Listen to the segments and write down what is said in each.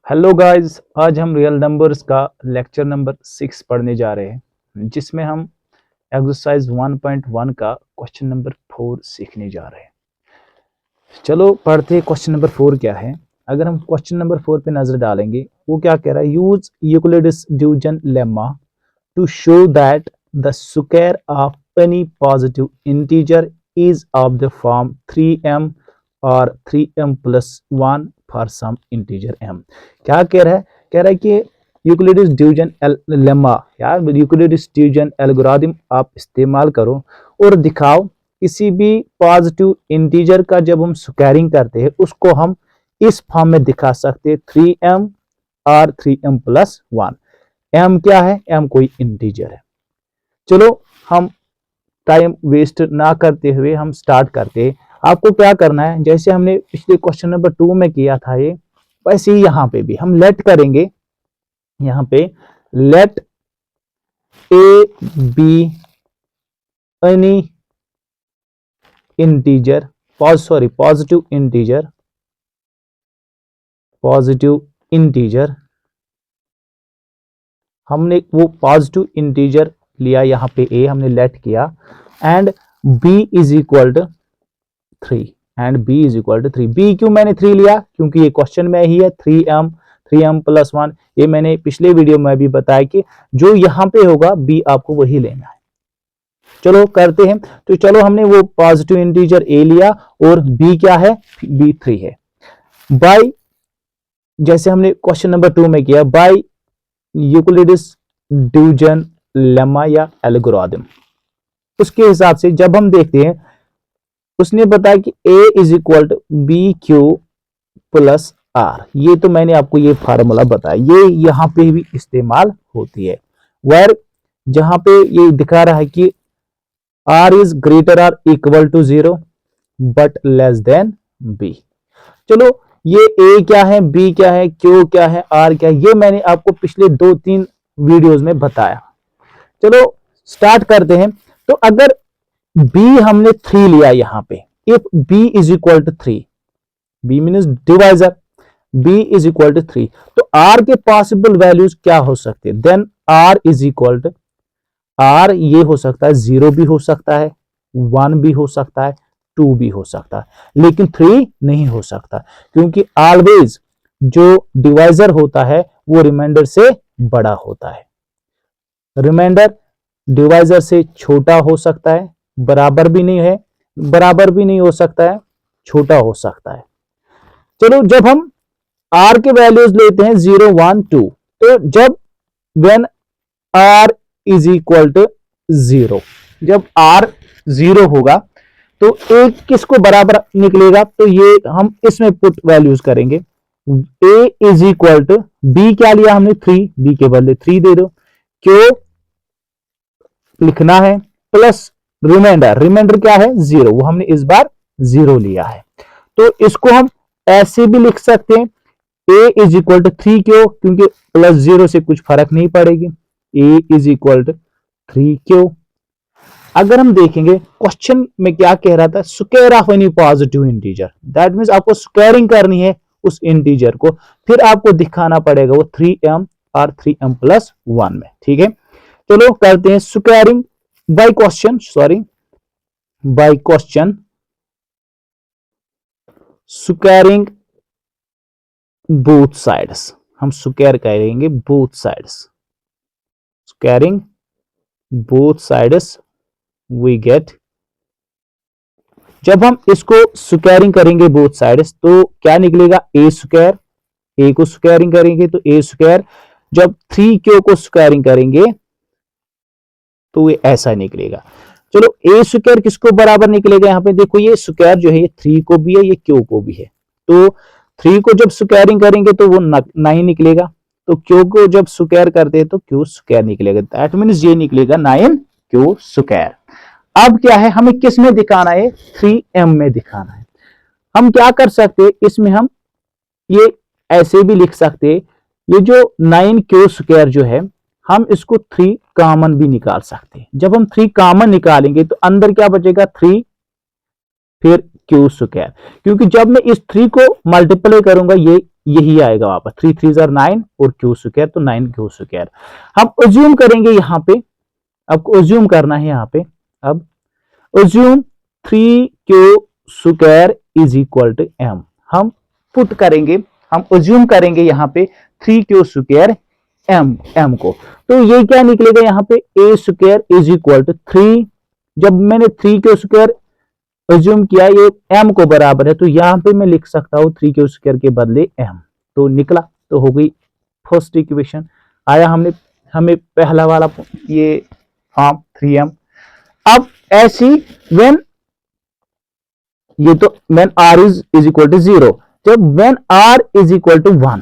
Hello guys, आज हम real numbers का लेक्चर नंबर 6 पढ़ने जा रहे हैं, जिसमें हम एक्सरसाइज 1.1 का क्वेश्चन नंबर 4 सीखने जा रहे हैं। चलो पढ़ते हैं क्वेश्चन नंबर 4 क्या है। अगर हम क्वेश्चन नंबर 4 पे नजर डालेंगे, वो क्या कह रहा है, use Euclid's division lemma to show that the square of any positive integer is of the form 3m or 3m plus 1 for some integer m। क्या कह रहा है कि यूक्लिड्स डिवीजन लेम्मा यार यूक्लिड्स डिवीजन एल्गोरिथम आप इस्तेमाल करो और दिखाओ किसी भी पॉजिटिव इंटीजर का जब हम स्क्वायरिंग करते हैं उसको हम इस फॉर्म में दिखा सकते हैं 3m और 3m plus 1। m क्या है, m कोई इंटीजर है। चलो हम टाइम वेस्ट ना करते हुए हम स्टार्ट करते हैं। आपको क्या करना है, जैसे हमने पिछले क्वेश्चन नंबर 2 में किया था ये, वैसे ही यहाँ पे भी हम लेट करेंगे। यहाँ पे let a b any integer positive integer हमने वो पॉजिटिव इंटीजर लिया, यहाँ पे ए हमने लेट किया and b is equal to 3 b क्यों मैंने 3 लिया, क्योंकि ये क्वेश्चन में ही है 3m प्लस 1। ये मैंने पिछले वीडियो में भी बताया कि जो यहाँ पे होगा b आपको वही लेना है। चलो करते हैं। तो चलो हमने वो पॉजिटिव इंटीजर a लिया और b क्या है, b 3 है। बाय जैसे हमने क्वेश्चन नंबर 2 में किया, बाय यूक्लिड्स डिवीजन लेम्मा या एल्गोरिथम, उसके हिसाब से जब हम देखते हैं, उसने बताया कि a is equal to b q plus r. ये तो मैंने आपको ये फार्मूला बताया, ये यहाँ पे भी इस्तेमाल होती है। वेर जहां पे ये दिखा रहा है कि r is greater or equal to 0 but less than b। चलो ये a क्या है, b क्या है, q क्या है, r क्या है, ये मैंने आपको पिछले 2-3 वीडियोस में बताया। चलो स्टार्ट करते हैं। तो अगर b हमने 3 लिया यहाँ पे, if b is equal to 3, b means divisor, b is equal to 3, तो r के पॉसिबल वैल्यूज क्या हो सकते हैं, then r is equal to r, ये हो सकता है 0 भी हो सकता है, 1 भी हो सकता है, 2 भी हो सकता है, लेकिन 3 नहीं हो सकता, क्योंकि ऑलवेज जो डिवाइजर होता है वो रिमाइंडर से बड़ा होता है। रिमाइंडर डिवाइजर से छोटा हो सकता है, बराबर भी नहीं हो सकता है, छोटा हो सकता है। चलो जब हम r के वैल्यूज लेते हैं 0 1 2, तो जब when r is equal to 0, जब r 0 होगा तो एक किसको बराबर निकलेगा, तो ये हम इसमें पुट वैल्यूज करेंगे। a is equal to b क्या लिया हमने 3, b के बदले 3 दे दो, क्यों लिखना है, प्लस रिमाइंडर क्या है 0, वो हमने इस बार 0 लिया है। तो इसको हम ऐसे भी लिख सकते हैं, a इज इक्वल टू 3, क्यों, क्योंकि प्लस 0 से कुछ फर्क नहीं पड़ेगी, a इज इक्वल टू 3 क्यों। अगर हम देखेंगे क्वेश्चन में क्या कह रहा था, square of any positive integer, that means आपको स्क्वायरिंग करनी है उस इंटीजर को, फिर आपको दिखाना पड़ेगा वो 3m और 3m प्लस 1 में। ठीक है, चलो करते हैं squaring by question, squaring both sides, हम स्क्वायर करेंगे both sides, squaring both sides we get. जब हम इसको स्क्वायरिंग करेंगे बोथ साइड्स तो क्या निकलेगा, ए स्क्वायर, ए को स्क्वायरिंग करेंगे तो ए स्क्वायर, जब 3q को स्क्वायरिंग करेंगे तो ये ऐसा निकलेगा। चलो ए स्क्वायर किसको बराबर निकलेगा, यहाँ पे देखो ये स्क्वायर जो है ये 3 को भी है, ये q को भी है, तो 3 को जब स्क्वायरिंग करेंगे तो वो 9 निकलेगा, तो q को जब स्क्वायर करते हैं तो q स्क्वायर निकलेगा, दैट मींस ये निकलेगा 9q स्क्वायर। अब क्या है, हमें किस में दिखाना है, 3m में दिखाना है। हम क्या कर सकते हैं, इसमें हम ये ऐसे भी लिख सकते हैं, ये जो 9q स्क्वायर जो है हम इसको 3 कॉमन भी निकाल सकते हैं। जब हम 3 कॉमन निकालेंगे तो अंदर क्या बचेगा, 3 फिर q स्क्वायर, क्योंकि जब मैं इस 3 को मल्टीप्लाई करूंगा ये यही आएगा वापस, 3 3 जार 9 और क्यू स्क्वायर, तो 9 क्यू स्क्वायर। हम अज्यूम करेंगे यहाँ पे, आपको अज्यूम करना है यहाँ पे। अब assume 3 q square is equal to m, हम पुट करेंगे, हम अज्यूम करेंगे यहाँ पे 3 क्यू स्क्वायर एम को, तो ये क्या निकलेगा यहाँ पे, ए स्क्वायर इज इक्वल टू 3, जब मैंने 3 क्यू स्क्वायर अज्यूम किया ये एम को बराबर है, तो यहां पे मैं लिख सकता हूं 3 क्यू स्क्वायर के बदले एम, तो निकला, तो हो गई फर्स्ट इक्वेशन। आया हमें पहला वाला ये फॉर्म 3m। अब ऐसी व्हेन ये तो when r is equal to 0, जब when r is equal to 1,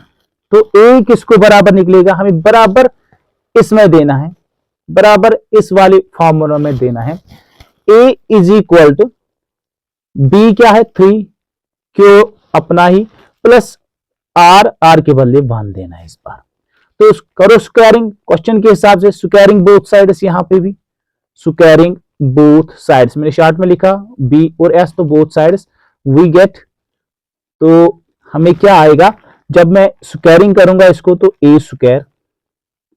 तो a किसको बराबर निकलेगा, हमें बराबर इसमें देना है, बराबर इस वाले फॉर्मूला में देना है। a is equal to b क्या है 3 क्यों अपना ही प्लस r के बदले 1 देना है इस बार। तो करो स्क्वायरिंग क्वेश्चन के हिसाब से, स्क्वायरिंग बोथ साइड्स, यहां पे भी स्क्वायरिंग बोथ साइड्स, मैंने शॉर्ट में लिखा b और s, तो बोथ साइड्स वी गेट, तो हमें क्या आएगा, जब मैं स्क्वायरिंग करूंगा इसको, तो a square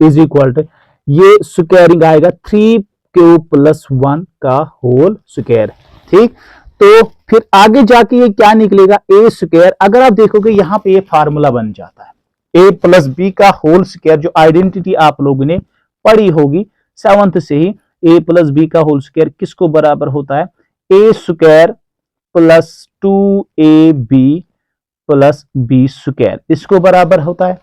is equal to, ये स्क्वायरिंग आएगा 3q प्लस 1 का होल स्क्वायर। ठीक, तो फिर आगे जाके ये क्या निकलेगा, ए स्क्वायर, अगर आप देखोगे यहां पे ये फार्मूला बन जाता है, ए प्लस बी का होल स्क्वायर, जो आइडेंटिटी आप लोगों ने पढ़ी होगी 7th से ही, ए प्लस बी का होल स्क्वायर किसको बराबर होता है, A square plus 2ab plus B square, इसको बराबर होता है।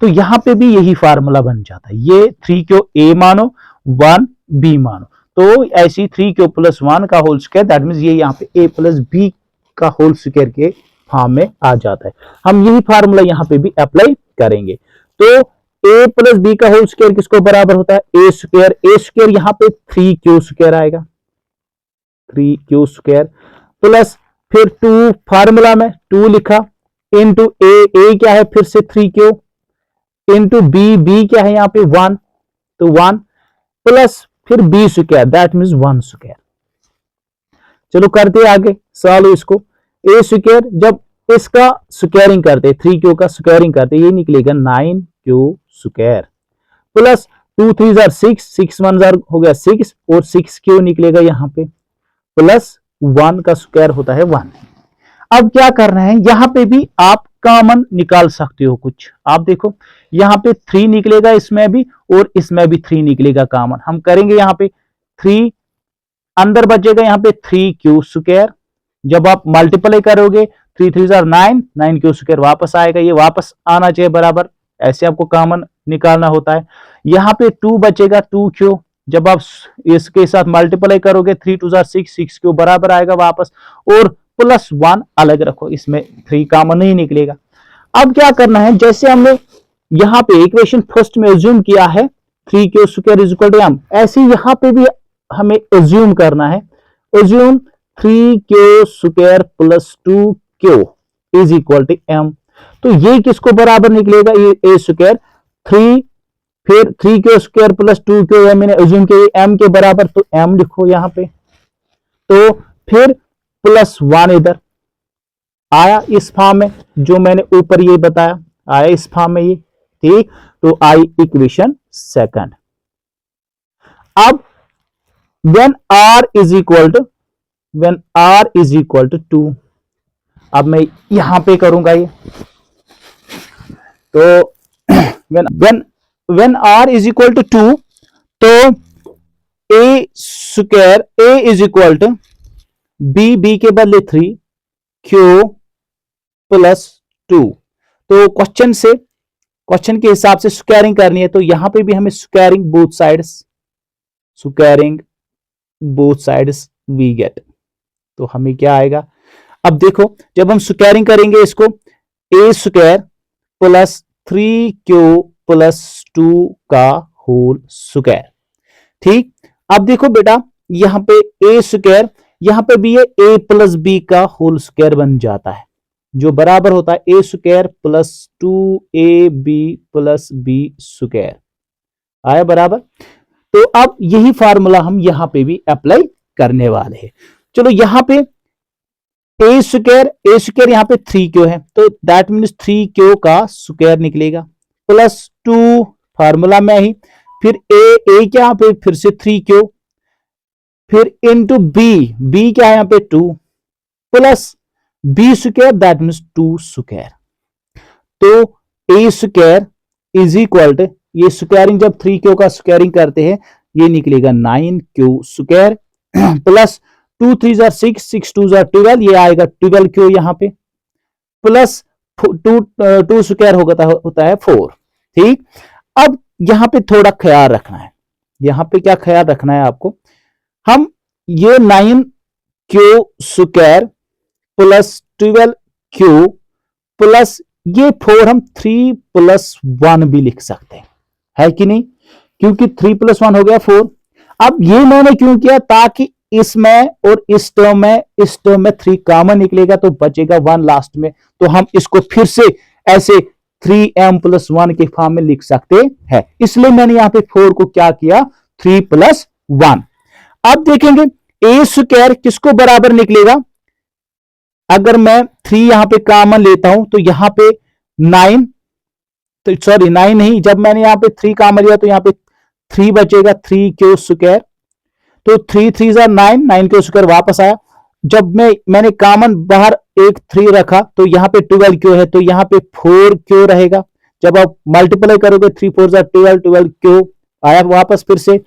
तो यहां पे भी यही फार्मूला बन जाता है, ये 3 को ए मानो 1 बी मानो, तो ऐसी 3 क्यू प्लस 1 का होल स्क्वायर, दैट मींस ये यहाँ पे a प्लस बी का होल स्क्वायर के फॉर्म में आ जाता है। हम यही फार्मूला यहाँ पे भी अप्लाई करेंगे, तो a प्लस बी का होल स्क्वायर किसको बराबर होता है, ए स्क्वायर यहाँ पे 3 क्यू स्क्वायर आएगा, 3 क्यू स्क्वायर प्लस फिर 2 फार्मूला में 2 लिखा इंटू ए क्या है फिर से 3 क्यू इंटू बी क्या है यहाँ पे 1, तो 1 प्लस फिर b square, that means 1 square. चलो करते आगे सॉल्व इसको, ए स्क्वायर जब इसका स्क्वायरिंग करते 3 क्यू का स्क्वायरिंग करते, ये निकलेगा 9 Q square plus 2 3 jar 6, 6 1 jar हो गया 6, और 6 क्यू निकलेगा यहाँ पे प्लस 1 का स्क्वायर होता है 1। अब क्या करना है, यहां पे भी आप कॉमन निकाल सकते हो कुछ, आप देखो यहां पे 3 निकलेगा इसमें भी, और इसमें भी 3 निकलेगा कॉमन, हम करेंगे यहां पे 3 अंदर बचेगा यहाँ पे 3 क्यू स्क्वायर, जब आप मल्टीप्लाई करोगे 3 3 जार 9, 9 क्यू स्क्वायर वापस आएगा, ये वापस आना चाहिए बराबर, ऐसे आपको कॉमन निकालना होता है। यहाँ पे 2 बचेगा 2 क्यू, जब आप इसके साथ मल्टीप्लाई करोगे 3 2 जार 6, 6 क्यू बराबर आएगा वापस, और प्लस 1 अलग रखो, इसमें 3 कॉमन नहीं निकलेगा। अब क्या करना है, जैसे हमने यहाँ पे इक्वेशन फर्स्ट में अज्यूम किया है 3 q square is equal to m, ऐसे यहाँ पे भी हमें अज्यूम करना है, assume 3 q square plus 2 q is equal to m, तो ये किसको बराबर निकलेगा, ये ए स्क्वायर 3 फिर 3 क्यू स्क्वायर प्लस 2 क्यू, मैंने अज्यूम किया एम के बराबर, तो एम लिखो यहाँ पे, तो फिर प्लस 1 इधर आया इस फॉर्म में, जो मैंने ऊपर ये बताया आया इस फॉर्म में ये, ठीक, तो आई इक्वेशन सेकंड। अब when r is equal to 2, अब मैं यहां पे करूंगा ये, तो when r is equal to 2, तो a square a is equal to b के बदले 3 q प्लस 2, तो क्वेश्चन के हिसाब से स्क्वायरिंग करनी है, तो यहां पे भी हमें squaring both sides we get, तो हमें क्या आएगा, अब देखो जब हम स्क्वायरिंग करेंगे इसको, ए स्क्वायर प्लस 3 क्यू प्लस 2 का होल स्क्वायर, ठीक। अब देखो बेटा यहां पे ए स्क्वायर, यहां पे भी ये ए प्लस बी का होल स्क्वायर बन जाता है, जो बराबर होता है A square plus 2ab plus B square, आया बराबर। तो अब यही फार्मूला हम यहां पे भी अप्लाई करने वाले हैं। चलो यहां पे ए स्क्वायर यहाँ पे 3q है, तो दैट मीन्स 3q का स्क्वायर निकलेगा प्लस 2 फार्मूला में ही, फिर ए क्या पे फिर से 3q, फिर इंटू बी क्या है यहाँ पे 2 plus B square that means 2 square. तो a square is equal to, ये स्क्वायरिंग जब 3q का स्क्वायरिंग करते हैं ये निकलेगा 9q square plus 2 3 jar 6, 6 2 jar 12, ये आएगा 12q यहाँ पे प्लस 2 स्क्वायर होता है 4। ठीक, अब यहां पे थोड़ा ख्याल रखना है, यहां पे क्या ख्याल रखना है आपको, हम ये 9q square plus 12q plus ये 4 हम 3 + 1 भी लिख सकते हैं, है कि नहीं, क्योंकि 3 + 1 हो गया 4। अब ये मैंने क्यों किया, ताकि इसमें और इस टर्म में 3 कॉमन निकलेगा तो बचेगा 1 लास्ट में, तो हम इसको फिर से ऐसे 3m + 1 के फॉर्म में लिख सकते हैं, इसलिए मैंने यहां पे 4 को क्या किया 3 + 1। अब देखेंगे ए स्क्वायर किसको बराबर निकलेगा, अगर मैं 3 यहां पे कॉमन लेता हूं तो यहां पे 9, तो सॉरी 9 नहीं, जब मैंने यहां पे 3 कॉमन लिया तो यहां पे 3 बचेगा 3q स्क्वायर, तो 3 3 9, 9q स्क्वायर वापस आया। जब मैंने कॉमन बाहर एक 3 रखा तो यहां पे 12q है, तो यहां पे 4q रहेगा। जब आप मल्टीप्लाई करोगे 3 4 12, 12q आया वापस फिर से।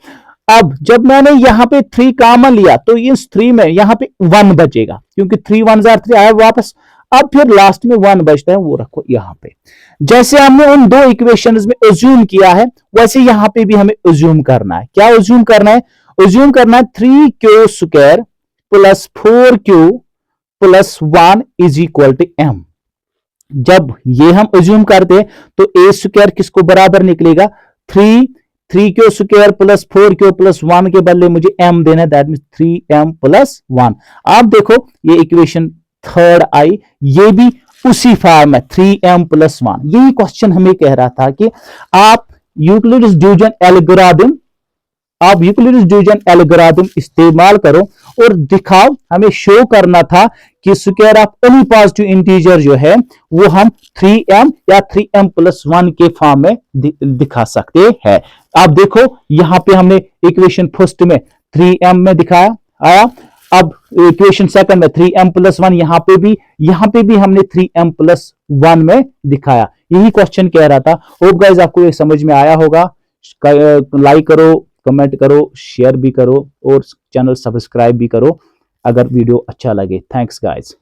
अब जब मैंने यहां पे 3 कॉमन लिया तो इस 3 में यहां पे 1 बचेगा, क्योंकि 3 1 3 आया वापस। अब फिर लास्ट में 1 बचता है, वो रखो यहां पे। जैसे हमने उन दो इक्वेशंस में अज्यूम किया है वैसे यहां पे भी हमें अज्यूम करना है। क्या अज्यूम करना है, अज्यूम करना है 3q square plus 4q plus 1 is equal to m। जब ये हम अज्यूम करते हैं तो ए स्क्वायर किसको बराबर निकलेगा, 3q square plus 4q plus 1 के बदले मुझे m देना है, दैट मीन 3m प्लस 1। आप देखो ये इक्वेशन 3rd आई, ये भी उसी फॉर्म है 3m प्लस 1। यही क्वेश्चन हमें कह रहा था कि आप यूक्लिड्स डिवीजन एल्गोरिथम इस्तेमाल करो और दिखाओ, हमें शो करना था कि square of any positive integer जो है वो हम 3m या 3m प्लस 1 के फॉर्म में दिखा सकते हैं। आप देखो यहां पे हमने इक्वेशन फर्स्ट में 3m में दिखाया आया, अब इक्वेशन सेकंड में 3m प्लस 1, यहां पे भी हमने 3m प्लस 1 में दिखाया। यही क्वेश्चन कह रहा था। होप गाइस आपको ये समझ में आया होगा। लाइक करो, कमेंट करो, शेयर भी करो और चैनल सब्सक्राइब भी करो अगर वीडियो अच्छा लगे। Thanks guys.